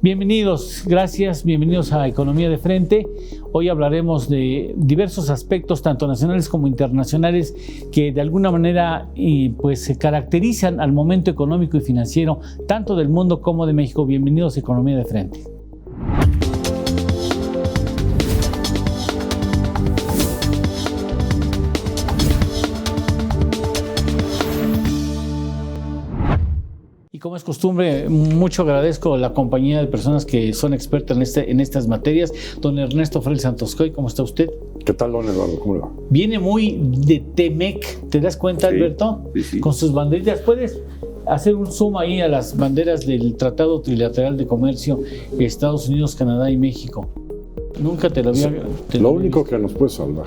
Bienvenidos, gracias, bienvenidos a Economía de Frente. Hoy hablaremos de diversos aspectos, tanto nacionales como internacionales, que de alguna manera pues se caracterizan al momento económico y financiero, tanto del mundo como de México. Bienvenidos a Economía de Frente. Y como es costumbre, mucho agradezco la compañía de personas que son expertas en estas materias. Don Ernesto Frel Santoscoy, ¿cómo está usted? ¿Qué tal, don Eduardo? ¿Cómo le va? Viene muy de Temec, ¿te das cuenta, sí, Alberto? Sí. Con sus banderitas. ¿Puedes hacer un zoom ahí a las banderas del Tratado Trilateral de Comercio Estados Unidos, Canadá y México? Nunca te lo había... Lo único que nos puede salvar.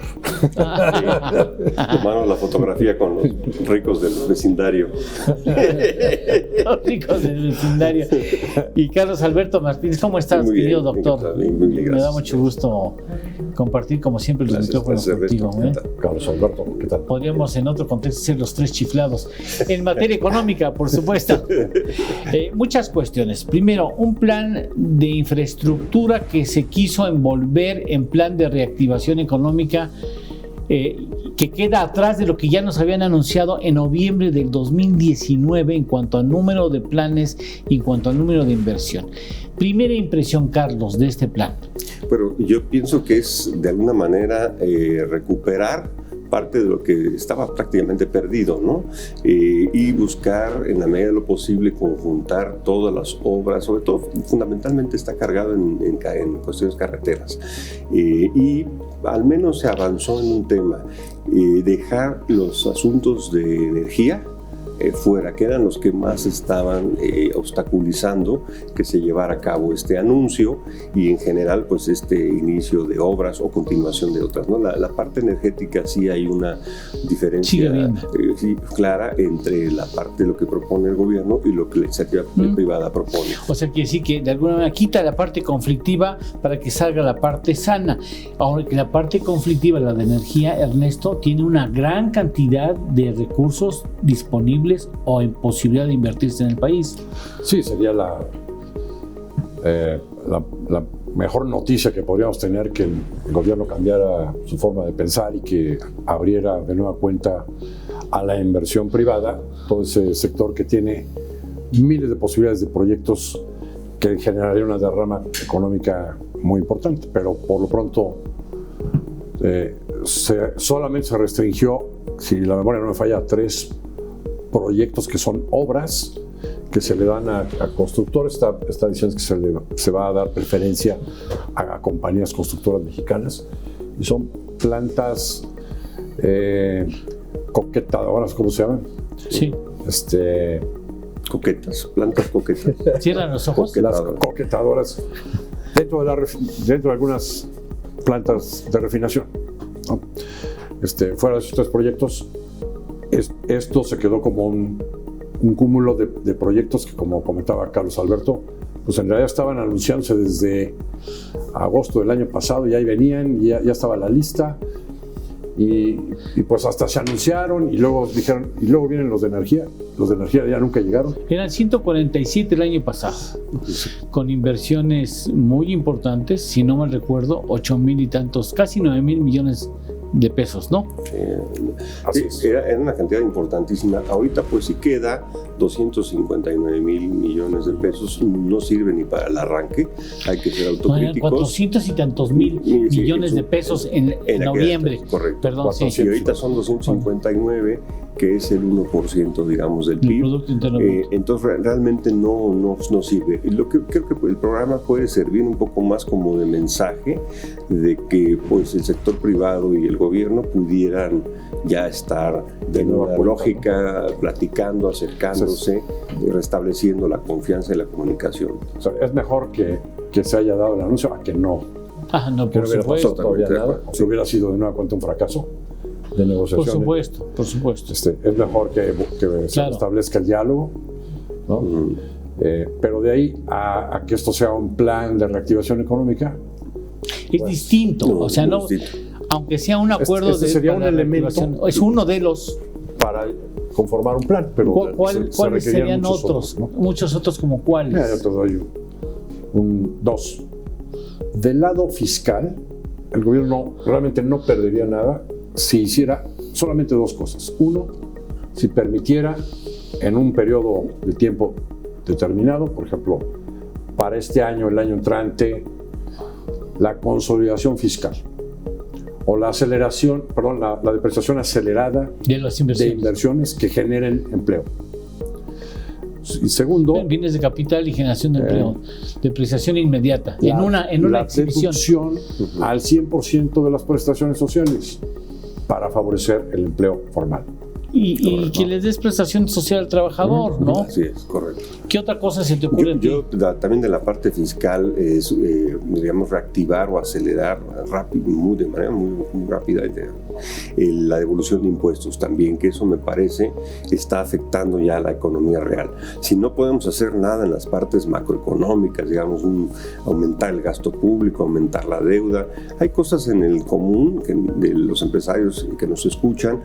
Tomaron la fotografía con los ricos del vecindario. Los ricos del vecindario. Y Carlos Alberto Martínez, ¿cómo estás, Muy bien, querido doctor? muy bien, Me da mucho gusto compartir, como siempre, los micrófonos contigo. Carlos Alberto, ¿qué tal? Podríamos en otro contexto ser los tres chiflados. En materia económica, por supuesto. Muchas cuestiones. Primero, un plan de infraestructura que se quiso envolver en plan de reactivación económica que queda atrás de lo que ya nos habían anunciado en noviembre del 2019 en cuanto al número de planes y en cuanto al número de inversión. Primera impresión, Carlos, de este plan. Pero yo pienso que es de alguna manera recuperar parte de lo que estaba prácticamente perdido, ¿no? Y buscar en la medida de lo posible conjuntar todas las obras, sobre todo fundamentalmente está cargado en cuestiones carreteras. Y al menos se avanzó en un tema, dejar los asuntos de energía fuera, que eran los que más estaban obstaculizando que se llevara a cabo este anuncio y en general pues este inicio de obras o continuación de otras, ¿no? La parte energética sí hay una diferencia clara entre la parte de lo que propone el gobierno y lo que la iniciativa privada propone. O sea, quiere decir que de alguna manera quita la parte conflictiva para que salga la parte sana. Ahora que la parte conflictiva, la de energía, Ernesto, tiene una gran cantidad de recursos disponibles o en posibilidad de invertirse en el país. Sí, sería la mejor noticia que podríamos tener, que el gobierno cambiara su forma de pensar y que abriera de nueva cuenta a la inversión privada, todo ese sector que tiene miles de posibilidades de proyectos que generaría una derrama económica muy importante, pero por lo pronto solamente se restringió, si la memoria no me falla, a 3 proyectos que son obras que se le dan a constructores. Está diciendo que se va a dar preferencia a compañías constructoras mexicanas, y son plantas coquetadoras, ¿cómo se llaman? Sí. Coquetas, plantas coquetas. Cierran los ojos. Las coquetadoras dentro de algunas plantas de refinación, ¿no? Fuera de esos 3 proyectos, esto se quedó como un cúmulo de proyectos que, como comentaba Carlos Alberto, pues en realidad estaban anunciándose desde agosto del año pasado, y ahí venían, y ya estaba la lista, y pues hasta se anunciaron, y luego dijeron, y luego vienen los de energía ya nunca llegaron. Eran 147 el año pasado, con inversiones muy importantes, si no mal recuerdo, 8,000 y tantos, casi 9,000 millones de pesos, ¿no? Era una cantidad importantísima. Ahorita pues sí queda 259,000 millones de pesos, no sirve ni para el arranque, hay que ser autocríticos. 400 y tantos mil millones de pesos en noviembre. Correcto. Perdón, y ahorita son 259, que es el 1%, digamos, del PIB. Producto Interno Bruto. Entonces realmente no sirve. Lo que creo que el programa puede servir un poco más como de mensaje de que pues el sector privado y el gobierno pudieran ya estar de nueva lógica, platicando, acercándose, restableciendo la confianza y la comunicación. O sea, es mejor que se haya dado el anuncio a que no. No, por supuesto. Todavía nada. Si hubiera sido de nueva cuenta un fracaso de negociación. Por supuesto. Es mejor que se establezca el diálogo, ¿no? Pero de ahí a que esto sea un plan de reactivación económica, es distinto. O sea, no, aunque sea un acuerdo sería un elemento, es uno de los para conformar un plan, pero ¿cuáles serían otros? ¿No? Muchos otros, como cuáles. Yo te doy Dos, del lado fiscal, el gobierno realmente no perdería nada si hiciera solamente dos cosas. Uno, si permitiera en un periodo de tiempo determinado, por ejemplo, para este año, el año entrante, la consolidación fiscal o la aceleración, perdón, la depreciación acelerada de las inversiones que generen empleo. Y segundo, bienes de capital y generación de empleo, depreciación inmediata, en una exhibición. Deducción al 100% de las prestaciones sociales para favorecer el empleo formal. Y que les des prestación social al trabajador, ¿no? Así es, correcto. ¿Qué otra cosa se te ocurre? También de la parte fiscal es, digamos, reactivar o acelerar de manera muy rápida la devolución de impuestos también, que eso me parece está afectando ya a la economía real. Si no podemos hacer nada en las partes macroeconómicas, digamos, aumentar el gasto público, aumentar la deuda, hay cosas en el común que de los empresarios que nos escuchan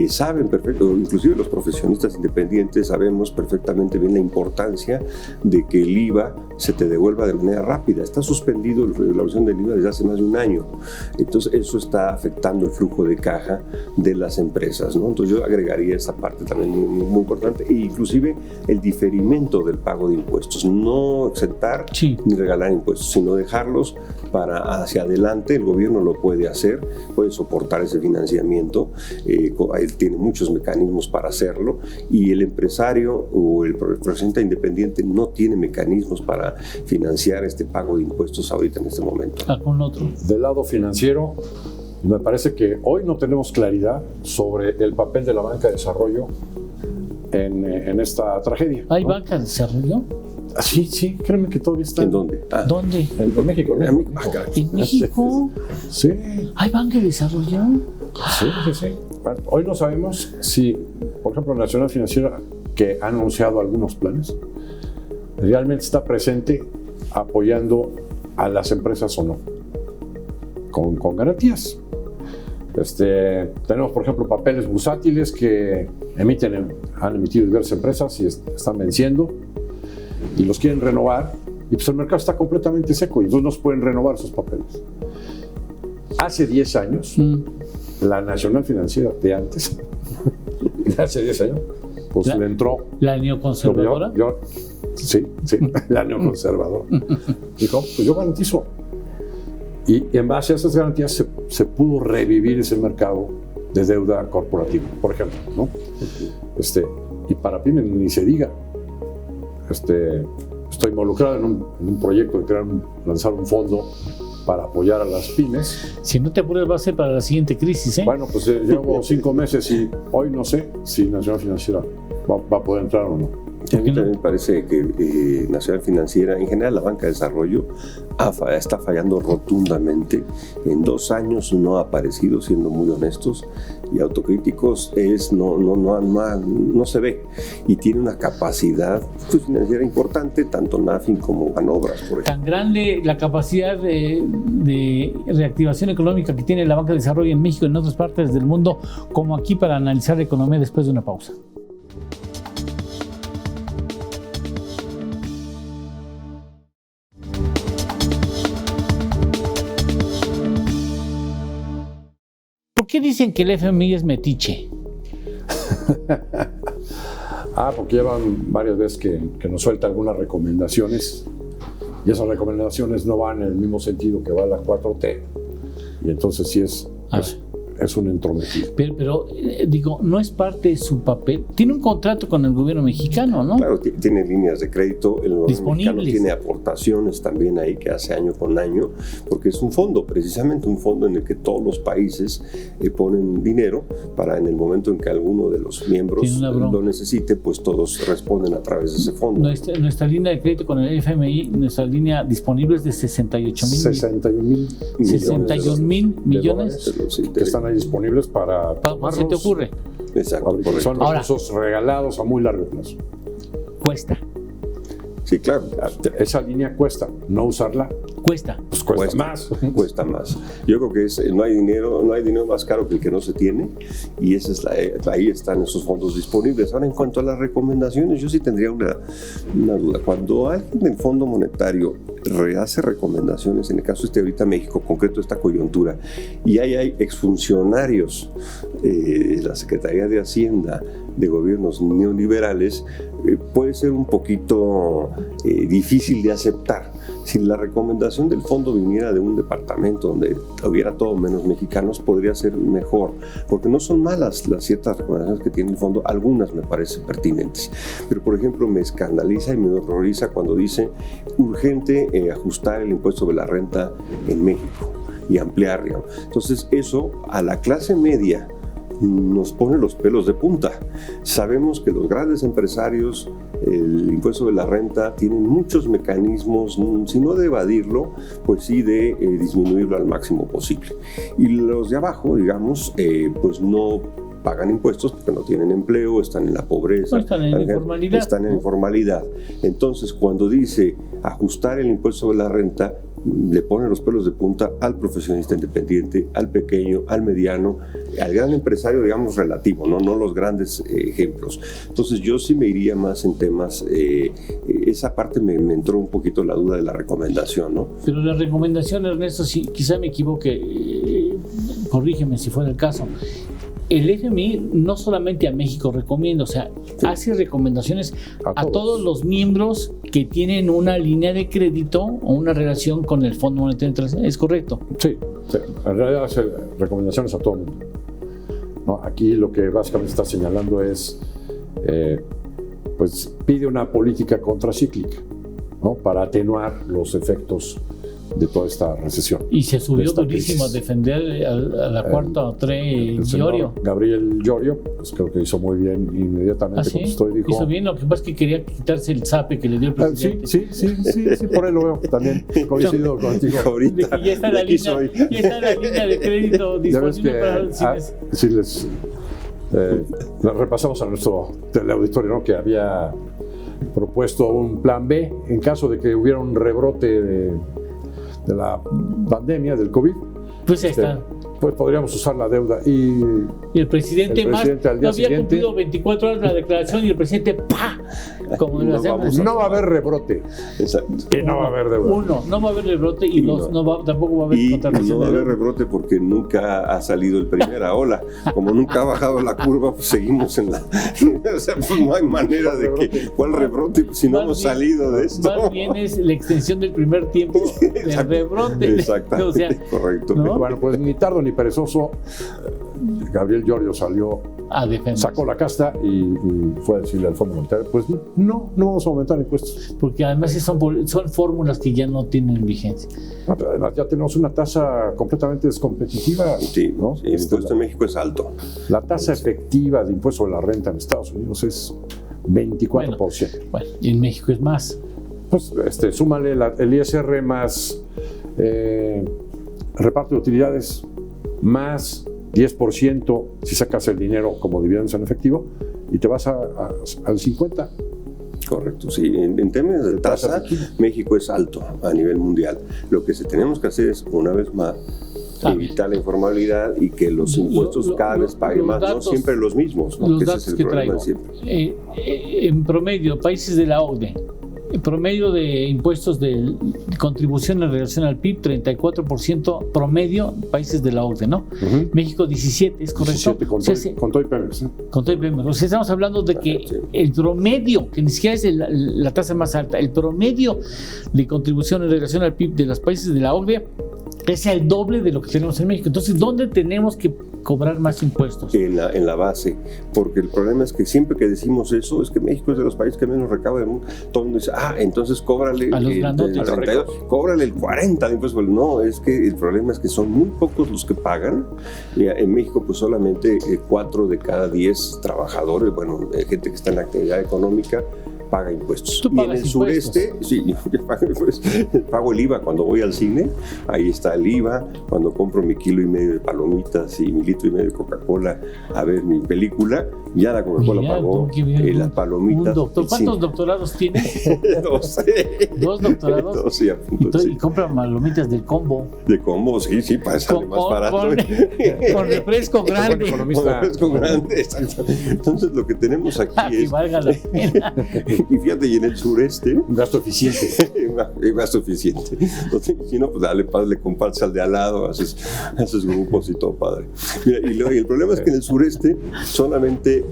saben perfectamente, inclusive los profesionistas independientes sabemos perfectamente bien la importancia de que el IVA se te devuelva de manera rápida. Está suspendido la devolución del IVA desde hace más de un año. Entonces eso está afectando el flujo de caja de las empresas, ¿no? Entonces yo agregaría esta parte también muy importante, e inclusive el diferimiento del pago de impuestos, no exentar ni regalar impuestos, sino dejarlos para hacia adelante. El gobierno lo puede hacer, puede soportar ese financiamiento, él tiene muchos mecanismos para hacerlo, y el empresario o el profesionista independiente no tiene mecanismos para financiar este pago de impuestos ahorita en este momento. Con otro. Del lado financiero, me parece que hoy no tenemos claridad sobre el papel de la banca de desarrollo en esta tragedia. ¿Hay banca de desarrollo? Sí, créeme que todavía está. ¿En dónde? ¿Dónde? En México. ¿En México? Sí. ¿Hay banca de desarrollo? Sí. Bueno, hoy no sabemos si, por ejemplo, Nacional Financiera, que ha anunciado algunos planes, realmente está presente apoyando a las empresas o no, con garantías. Tenemos, por ejemplo, papeles bursátiles que han emitido diversas empresas y están venciendo y los quieren renovar, y pues el mercado está completamente seco y entonces no se pueden renovar esos papeles. Hace 10 años, la Nacional Financiera de antes, hace 10 años, pues le entró... ¿La neoconservadora? Sí, la neoconservadora. Dijo, pues yo garantizo. Y en base a esas garantías se pudo revivir ese mercado de deuda corporativa, por ejemplo, ¿no? Y para pymes ni se diga. Estoy involucrado en un proyecto de lanzar un fondo para apoyar a las pymes. Si no te apures va a ser para la siguiente crisis, ¿eh? Bueno, pues llevo 5 meses y hoy no sé si Nacional Financiera va a poder entrar o no. A mí también me parece que Nacional Financiera, en general la banca de desarrollo, está fallando rotundamente. En 2 años no ha aparecido, siendo muy honestos y autocríticos, no se ve. Y tiene una capacidad financiera importante, tanto Nafin como Banobras, por ejemplo. Tan grande la capacidad de reactivación económica que tiene la banca de desarrollo en México y en otras partes del mundo, como aquí, para analizar la economía después de una pausa. ¿Por qué dicen que el FMI es metiche? Porque llevan varias veces que nos suelta algunas recomendaciones y esas recomendaciones no van en el mismo sentido que va la 4T, y entonces sí es un entrometido. Pero digo, no es parte de su papel. Tiene un contrato con el gobierno mexicano, ¿no? Claro, tiene líneas de crédito, el gobierno mexicano tiene aportaciones también ahí que hace año con año, porque es un fondo, precisamente un fondo en el que todos los países ponen dinero para, en el momento en que alguno de los miembros lo necesite, pues todos responden a través de ese fondo. Nuestra línea de crédito con el FMI, nuestra línea disponible es de 61 mil millones que están ahí disponibles para ¿se te ocurre? Exacto. Son recursos regalados a muy largo plazo. Cuesta. Sí, claro. Esa línea cuesta, no usarla, Cuesta. pues cuesta más. Cuesta más. Yo creo que no hay dinero más caro que el que no se tiene, y ahí están esos fondos disponibles. Ahora, en cuanto a las recomendaciones, yo sí tendría una duda. Cuando alguien del Fondo Monetario rehace recomendaciones, en el caso ahorita México, concreto esta coyuntura, y hay exfuncionarios de la Secretaría de Hacienda de gobiernos neoliberales, puede ser un poquito difícil de aceptar. Si la recomendación del fondo viniera de un departamento donde hubiera todo menos mexicanos, podría ser mejor, porque no son malas las ciertas recomendaciones que tiene el fondo, algunas me parecen pertinentes, pero por ejemplo me escandaliza y me horroriza cuando dice urgente ajustar el impuesto sobre la renta en México y ampliar, digamos. Entonces eso a la clase media nos pone los pelos de punta. Sabemos que los grandes empresarios, el impuesto de la renta, tienen muchos mecanismos, si no de evadirlo, pues sí de disminuirlo al máximo posible. Y los de abajo, digamos, pues no pagan impuestos porque no tienen empleo, están en la pobreza, están en informalidad. Están en informalidad. Entonces, cuando dice ajustar el impuesto sobre la renta, le pone los pelos de punta al profesionista independiente, al pequeño, al mediano, al gran empresario, digamos, relativo, no los grandes ejemplos. Entonces yo sí me iría más en temas, esa parte me entró un poquito la duda de la recomendación, ¿no? Pero la recomendación, Ernesto, si quizá me equivoque, corrígeme si fuera el caso. El FMI no solamente a México recomienda, o sea, sí, hace recomendaciones a todos los miembros que tienen una línea de crédito o una relación con el Fondo Monetario Internacional. ¿Es correcto? Sí, en realidad hace recomendaciones a todo el mundo, ¿no? Aquí lo que básicamente está señalando es, pues pide una política contracíclica, ¿no? Para atenuar los efectos de toda esta recesión. Y se subió durísimo a defender a la cuarta Llorio. Gabriel Llorio, pues creo que hizo muy bien inmediatamente. ¿Ah, sí? Contestó y dijo, hizo bien, lo que pasa es que quería quitarse el zape que le dio el presidente. Sí, por ahí lo veo. También coincido contigo. Ahorita, ya está la línea de crédito disponible para los cines. Sí, les repasamos a nuestro teleauditorio, ¿no? Que había propuesto un plan B en caso de que hubiera un rebrote de la pandemia, del COVID. Pues está. Pues podríamos usar la deuda. Y el presidente al día había siguiente cumplido 24 horas la declaración y el presidente ¡pah! Como no va a haber rebrote. Exacto. Y no va a haber deuda. Uno, no va a haber rebrote y dos, tampoco va a haber contratación. No va a haber rebrote porque nunca ha salido el primera ola. Como nunca ha bajado la curva, pues seguimos en la... O sea, pues no hay manera de que... ¿Cuál rebrote? Pues si no hemos salido de esto. Más bien es la extensión del primer tiempo del rebrote. Exactamente, o sea, correcto. ¿no? Bueno, pues ni tardo ni perezoso, Gabriel Llorio salió a defender. Sacó la casta y fue a decirle al Fondo Monetario, pues no vamos a aumentar impuestos. Porque además son fórmulas que ya no tienen vigencia. No, pero además ya tenemos una tasa completamente descompetitiva. Sí, ¿no? Sí, el impuesto en México es alto. La tasa efectiva de impuesto sobre la renta en Estados Unidos es 24%. Bueno, y en México es más. Pues súmale el ISR más reparto de utilidades más 10% si sacas el dinero como dividendos en efectivo y te vas al 50%. Correcto, sí. En términos de tasa, México es alto a nivel mundial. Lo que tenemos que hacer es, una vez más, evitar la informalidad y que los impuestos cada vez paguen más, no siempre los mismos. ¿No? Los datos que traigo. En promedio, países de la OCDE, el promedio de impuestos de contribución en relación al PIB, 34% promedio, países de la OCDE, ¿no? Uh-huh. México 17, ¿es correcto? 17, con todo y Pemex. Con todo y Pemex. O sea, estamos hablando de que el promedio, que ni siquiera es la tasa más alta, el promedio de contribución en relación al PIB de los países de la OCDE es el doble de lo que tenemos en México. Entonces, ¿dónde tenemos que cobrar más impuestos? En la base, porque el problema es que siempre que decimos eso, es que México es de los países que menos recauda del mundo. Todo el mundo dice, entonces cóbrale el 32, cóbrale el 40 de impuestos. No, es que el problema es que son muy pocos los que pagan. En México, pues solamente 4 de cada 10 trabajadores, gente que está en la actividad económica, paga impuestos. Y en el sureste, sí, pago el IVA cuando voy al cine, ahí está el IVA, cuando compro mi 1,5 kilos de palomitas y mi 1,5 litros de Coca-Cola a ver mi película, ya la Coca-Cola pagó, las palomitas. Un doctor. ¿Cuántos doctorados tienes? 2. 2 doctorados. 2, sí, a punto, y compran palomitas del combo. De combo, sí, para salir más barato. Con refresco grande. Con refresco grande, exacto. Entonces, lo que tenemos aquí es... valga la pena. Y fíjate, y en el sureste... Un gasto eficiente. Un gasto eficiente. Entonces, si no, pues dale paz, le compartes al de al lado, haces grupos y todo padre. Mira, y el problema es que en el sureste solamente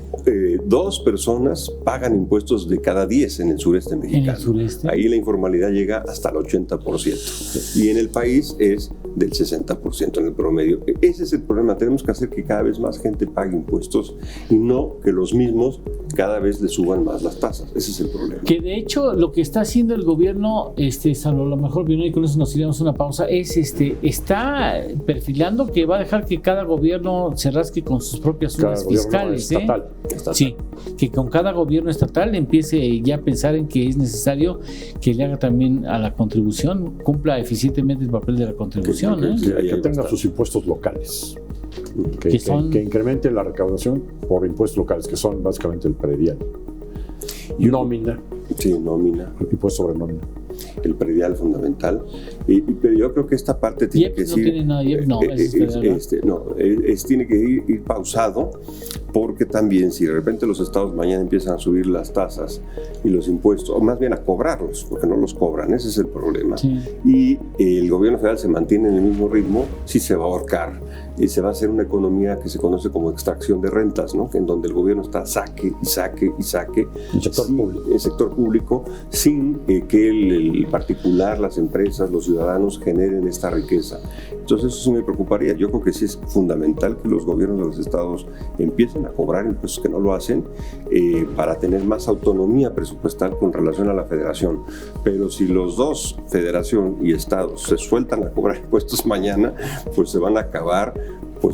2 personas pagan impuestos de cada 10 en el sureste mexicano. ¿En el sureste? Ahí la informalidad llega hasta el 80%. Y en el país es del 60% en el promedio. Ese es el problema. Tenemos que hacer que cada vez más gente pague impuestos y no que los mismos cada vez le suban más las tasas. Ese es el problema. Que de hecho lo que está haciendo el gobierno, salvo lo mejor vino y con eso nos iremos a una pausa, es está perfilando que va a dejar que cada gobierno se rasque con sus propias uñas fiscales. Estatal. Sí, que con cada gobierno estatal empiece ya a pensar en que es necesario que le haga también a la contribución, cumpla eficientemente el papel de la contribución. Que tenga sus impuestos locales. Que incremente la recaudación por impuestos locales, que son básicamente el predial. Nómina. Sí, nómina. Impuesto sobre nómina. El predial fundamental. Pero yo creo que esta parte tiene que no tiene nada, tiene que ir pausado, porque también si de repente los estados mañana empiezan a subir las tasas y los impuestos, o más bien a cobrarlos, porque no los cobran, ese es el problema. Sí. Y el gobierno federal se mantiene en el mismo ritmo, sí se va a ahorcar. Y se va a hacer una economía que se conoce como extracción de rentas, ¿no? En donde el gobierno está saque y saque y saque. El sector público, sin que el particular, las empresas, los ciudadanos generen esta riqueza. Entonces eso sí me preocuparía. Yo creo que sí es fundamental que los gobiernos de los estados empiecen a cobrar impuestos que no lo hacen para tener más autonomía presupuestal con relación a la federación. Pero si los dos, federación y estados, se sueltan a cobrar impuestos mañana, pues se van a acabar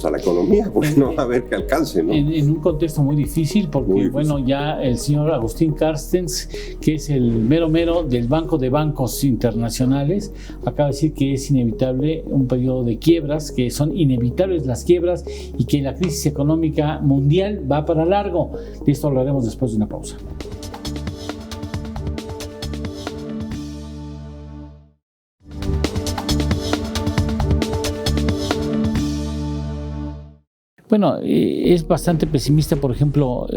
a la economía, porque no va a haber que alcance, ¿no? En un contexto muy difícil, porque bueno, ya el señor Agustín Carstens, que es el mero del Banco de Bancos Internacionales, acaba de decir que es inevitable un periodo de quiebras, que son inevitables las quiebras y que la crisis económica mundial va para largo. De esto hablaremos después de una pausa. Bueno, es bastante pesimista, por ejemplo,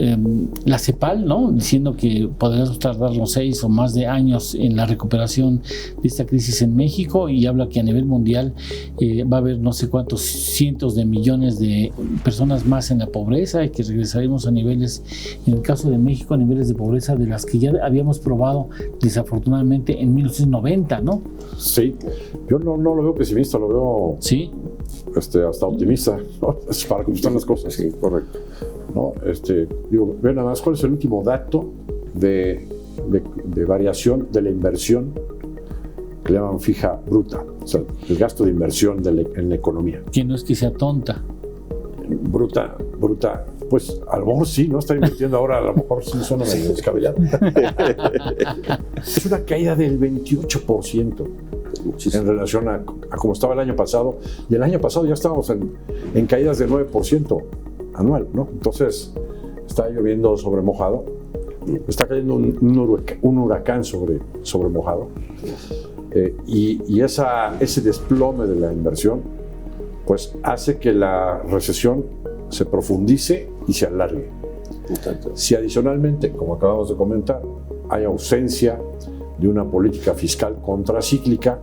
la CEPAL, ¿no? Diciendo que podríamos tardarnos 6 o más de años en la recuperación de esta crisis en México, y habla que a nivel mundial va a haber no sé cuántos cientos de millones de personas más en la pobreza, y que regresaremos a niveles, en el caso de México, a niveles de pobreza de las que ya habíamos probado desafortunadamente en 1990, ¿no? Sí, yo no lo veo pesimista, lo veo... Sí. Hasta optimista, ¿no? Es para cómo están las cosas. Sí, correcto. ¿No? Ve nada más, ¿cuál es el último dato de variación de la inversión que le llaman fija bruta? O sea, el gasto de inversión en la economía. Que no es que sea tonta. Bruta, pues a lo mejor sí, ¿no? Está invirtiendo ahora, a lo mejor sí suena medio descabellado. Es una caída del 28%. Muchísimo. En relación a como estaba el año pasado, y el año pasado ya estábamos en caídas del 9% anual, ¿no? Entonces está lloviendo sobre mojado, está cayendo un huracán sobre mojado, y ese desplome de la inversión pues hace que la recesión se profundice y se alargue. Exacto. Si adicionalmente, como acabamos de comentar, hay ausencia de una política fiscal contracíclica,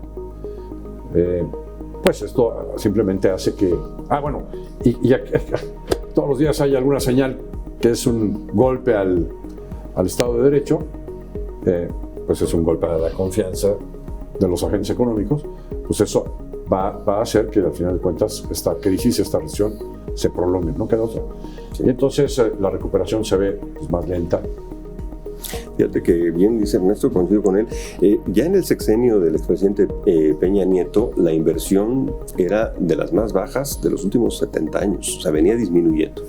pues esto simplemente hace que... y todos los días hay alguna señal que es un golpe al Estado de Derecho, pues es un golpe a la confianza de los agentes económicos, pues eso va a hacer que al final de cuentas esta crisis, esta recesión se prolongue, no queda otra. Sí. Y entonces la recuperación se ve pues, más lenta. Fíjate que bien dice Ernesto, coincido con él. Ya en el sexenio del expresidente Peña Nieto, la inversión era de las más bajas de los últimos 70 años, o sea, venía disminuyendo.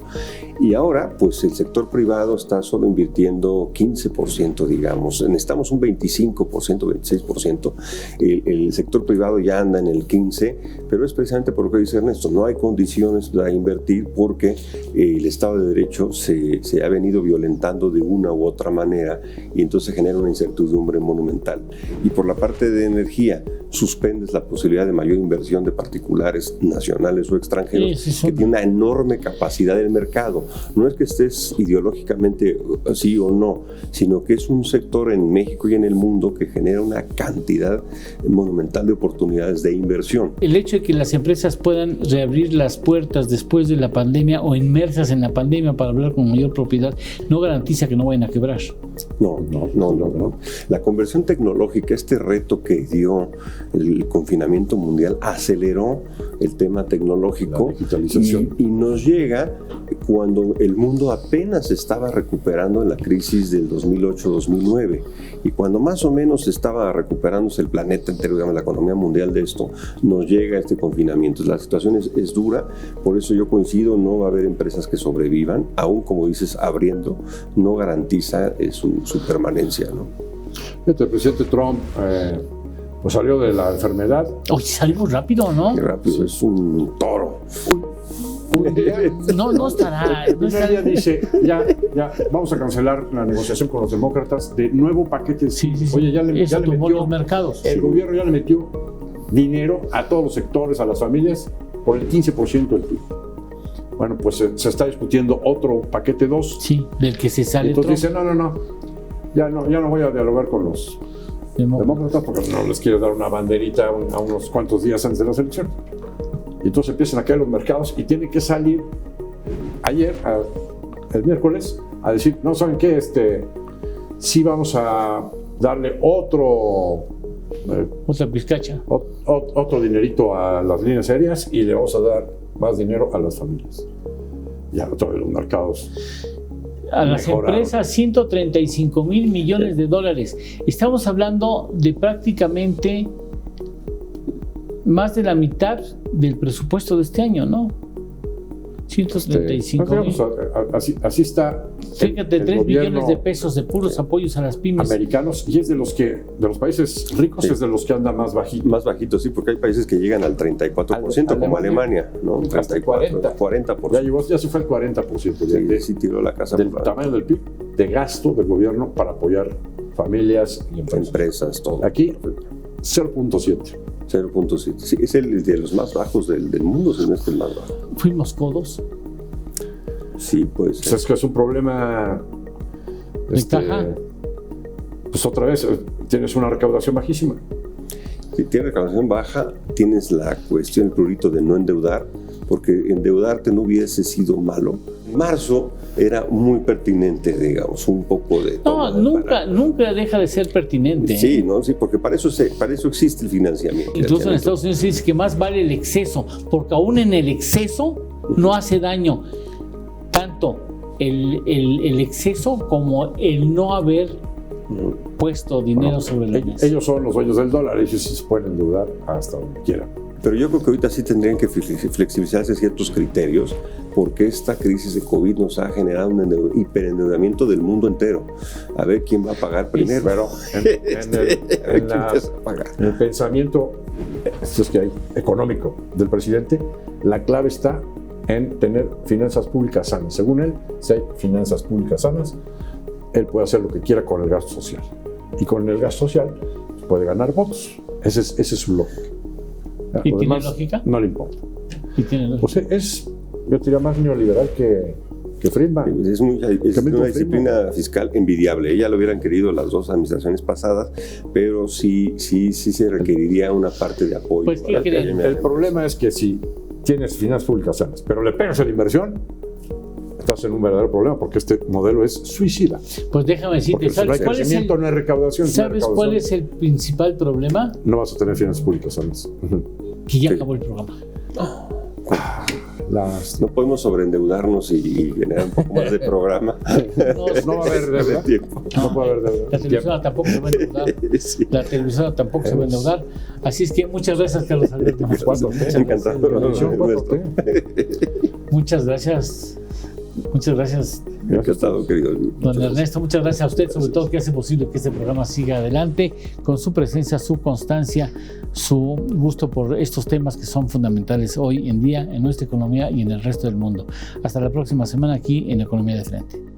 Y ahora, pues el sector privado está solo invirtiendo 15%, digamos. Necesitamos un 25%, 26%. El sector privado ya anda en el 15%, pero es precisamente por lo que dice Ernesto, no hay condiciones para invertir porque el Estado de Derecho se ha venido violentando de una u otra manera y entonces genera una incertidumbre monumental. Y por la parte de energía, suspendes la posibilidad de mayor inversión de particulares nacionales o extranjeros, que tiene una enorme capacidad del mercado. No es que estés ideológicamente sí o no, sino que es un sector en México y en el mundo que genera una cantidad monumental de oportunidades de inversión. El hecho de que las empresas puedan reabrir las puertas después de la pandemia o inmersas en la pandemia para hablar con mayor propiedad no garantiza que no vayan a quebrar. No. La conversión tecnológica, este reto que dio el confinamiento mundial, aceleró el tema tecnológico, la digitalización. Y nos llega cuando el mundo apenas estaba recuperando en la crisis del 2008-2009 y cuando más o menos estaba recuperándose el planeta entero, digamos, la economía mundial de esto, nos llega este confinamiento. La situación es dura, por eso yo coincido, no va a haber empresas que sobrevivan, aún como dices, abriendo, no garantiza su permanencia, ¿no? Fíjate, el presidente Trump pues salió de la enfermedad. Oye, salió rápido, ¿no? Qué rápido, es un toro. Un día, no estará. el primer día dice, ya, vamos a cancelar la negociación con los demócratas de nuevo paquete. Sí. Oye, ya le tumbó metió los mercados. El gobierno ya le metió dinero a todos los sectores, a las familias, por el 15% del PIB. Bueno, pues se está discutiendo otro paquete 2. Sí, del que se sale. Entonces dice, no, ya no voy a dialogar con los demócratas porque no les quiero dar una banderita a unos cuantos días antes de las elecciones. Y entonces empiezan a caer los mercados y tienen que salir el miércoles, a decir, no, ¿saben qué? Sí vamos a darle otra pizcacha. Otro dinerito a las líneas aéreas y le vamos a dar más dinero a las familias. Ya otra vez los mercados a las empresas 135 mil millones de dólares. Estamos hablando de prácticamente más de la mitad del presupuesto de este año, ¿no? 135 mil. Así está. Fíjate, 3 billones de pesos de puros apoyos a las pymes. Americanos, y es de los países ricos, sí. Es de los que anda más bajito. Más bajito, sí, porque hay países que llegan al 34%, como Alemania, ¿no? 40%. Ya se fue el 40%. Sí tiró la casa del tamaño del PIB, de gasto del gobierno para apoyar familias y empresas, todo. Aquí, 0.7. 0.7. Sí, es el de los más bajos del mundo, si no es el más bajo. ¿Fuimos codos? Sí, pues. Es que es un problema. Pues otra vez, tienes una recaudación bajísima. Si tienes recaudación baja, tienes la cuestión, el prurito de no endeudar, porque endeudarte no hubiese sido malo. En marzo era muy pertinente, digamos, un poco de... No, nunca deja de ser pertinente. Sí, ¿no? Sí, porque para eso existe el financiamiento. Incluso en Estados Unidos se dice que más vale el exceso, porque aún en el exceso no hace daño. Tanto el exceso como el no haber puesto dinero sobre la mesa. Ellos son los dueños del dólar, ellos sí se pueden endeudar hasta donde quieran. Pero yo creo que ahorita sí tendrían que flexibilizarse ciertos criterios, porque esta crisis de COVID nos ha generado un hiperendeudamiento del mundo entero. A ver quién va a pagar primero. Pero en el pensamiento económico del presidente, la clave está en tener finanzas públicas sanas. Según él, si hay finanzas públicas sanas, él puede hacer lo que quiera con el gasto social. Y con el gasto social puede ganar votos. Esa es su lógica. ¿Y tiene lógica? No le importa. ¿Y tiene lógica? O sea, yo diría más neoliberal que Friedman. Es una disciplina fiscal envidiable. Ya lo hubieran querido las dos administraciones pasadas, pero sí se requeriría una parte de apoyo. Pues, ¿qué creen? El problema es que si tienes finanzas públicas sanas, pero le pegas a la inversión, estás en un verdadero problema, porque este modelo es suicida. Pues déjame decirte, ¿sabes cuál es el, no hay recaudación? ¿Sabes cuál es el principal problema? No vas a tener finanzas públicas sanas. Que ya acabó el programa. No podemos sobreendeudarnos y generar un poco más de programa. No va a haber deuda. No puede haber deuda. La televisora tampoco se va a endeudar. Sí. La televisora tampoco se va a endeudar. Así es que muchas gracias, Carlos Alberto. Encantado. Muchas gracias. Muchas gracias, Encantado, querido. don Ernesto. Muchas gracias a usted, sobre todo, que hace posible que este programa siga adelante con su presencia, su constancia, su gusto por estos temas que son fundamentales hoy en día en nuestra economía y en el resto del mundo. Hasta la próxima semana aquí en Economía de Frente.